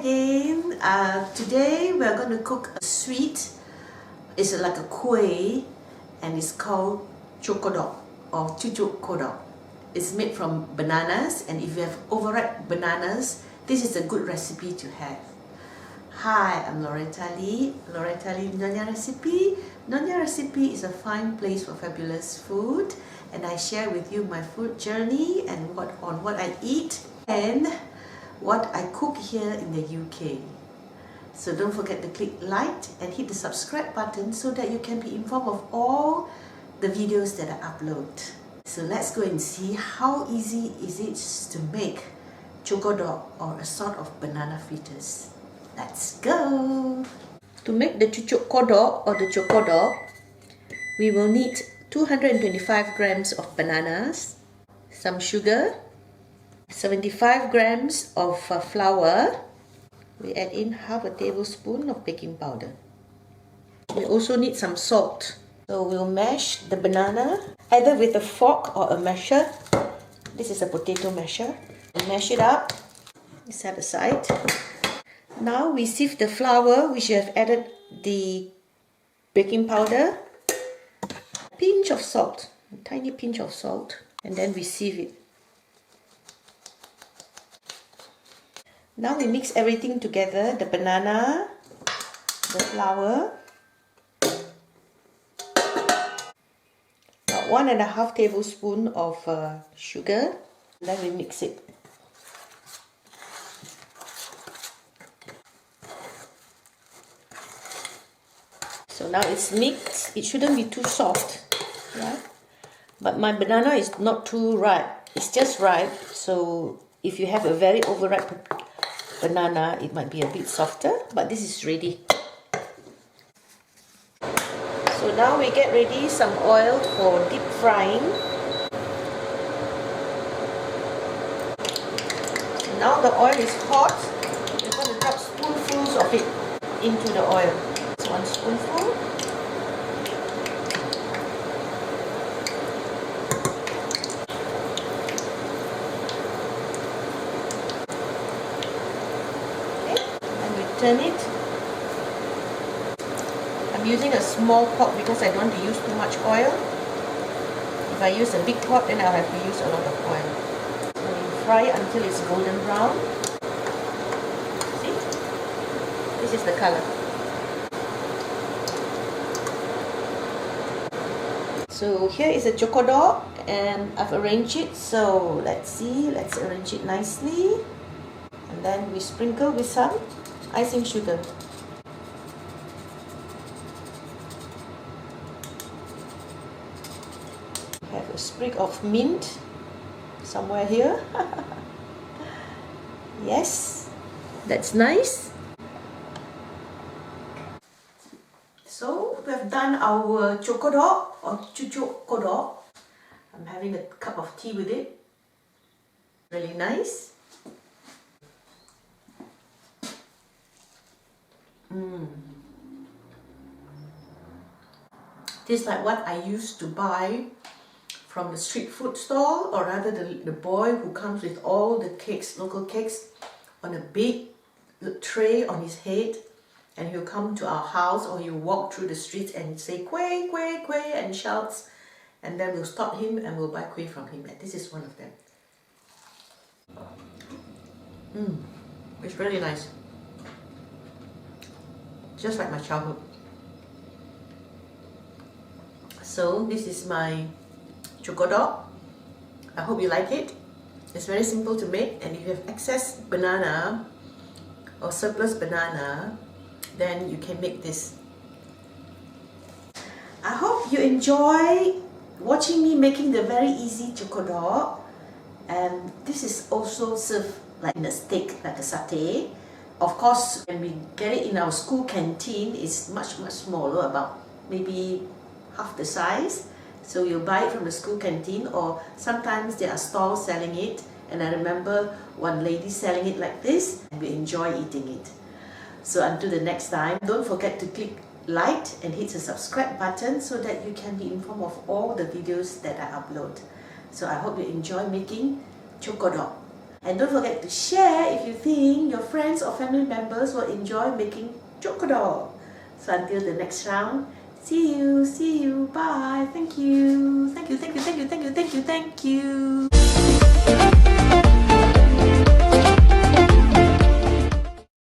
again. Today we're going to cook a sweet. It's like a kueh and it's called Cokodok or Cucuk Kodok. It's made from bananas, and if you have overripe bananas, this is a good recipe to have. Hi, I'm Loretta Lee Nyonya Recipe. Nyonya Recipe is a fine place for fabulous food, and I share with you my food journey and what I eat and what I cook here in the UK. So don't forget to click like and hit the subscribe button so that you can be informed of all the videos that I upload. So let's go and see how easy is it to make cokodok or a sort of banana fritters. Let's go! To make the cucuk kodok or the cokodok, we will need 225 grams of bananas, some sugar, 75 grams of flour. We add in half a tablespoon of baking powder. We also need some salt. So we'll mash the banana either with a fork or a masher. This is a potato masher. We mash it up. We set aside. Now we sieve the flour, which we have added the baking powder, a pinch of salt, a tiny pinch of salt, and then we sieve it. Now we mix everything together, the banana, the flour, about 1.5 tablespoons of sugar, then we mix it. So now it's mixed. It shouldn't be too soft, yeah? But my banana is not too ripe, it's just ripe, so if you have a very overripe banana, it might be a bit softer, but this is ready. So now we get ready some oil for deep frying. So now the oil is hot. We're going to drop spoonfuls of it into the oil. It's 1 spoonful. Turn it. I'm using a small pot because I don't want to use too much oil. If I use a big pot, then I'll have to use a lot of oil. So you fry it until it's golden brown. See? This is the color. So here is a cokodok, and I've arranged it. So let's see. Let's arrange it nicely, and then we sprinkle with some icing sugar. Have a sprig of mint somewhere here. Yes, that's nice. So we have done our cokodok or cucuk kodok. I'm having a cup of tea with it. Really nice. Tastes like what I used to buy from the street food stall, or rather the boy who comes with all the cakes, local cakes, on a big tray on his head, and he'll come to our house, or he'll walk through the streets and say kueh, kueh, kueh, and shouts, and then we'll stop him and we'll buy kueh from him, and this is one of them. It's really nice. Just like my childhood. So this is my cokodok. I hope you like it. It's very simple to make, and if you have excess banana or surplus banana, then you can make this. I hope you enjoy watching me making the very easy cokodok, and this is also served like in a steak, like a satay. Of course, when we get it in our school canteen, it's much smaller, about maybe half the size. So you buy it from the school canteen, or sometimes there are stalls selling it. And I remember one lady selling it like this, and we enjoy eating it. So until the next time, don't forget to click like and hit the subscribe button so that you can be informed of all the videos that I upload. So I hope you enjoy making cokodok. And don't forget to share if you think your friends or family members will enjoy making Cokodok. So until the next round, see you, bye, thank you, thank you, thank you, thank you, thank you, thank you, thank you.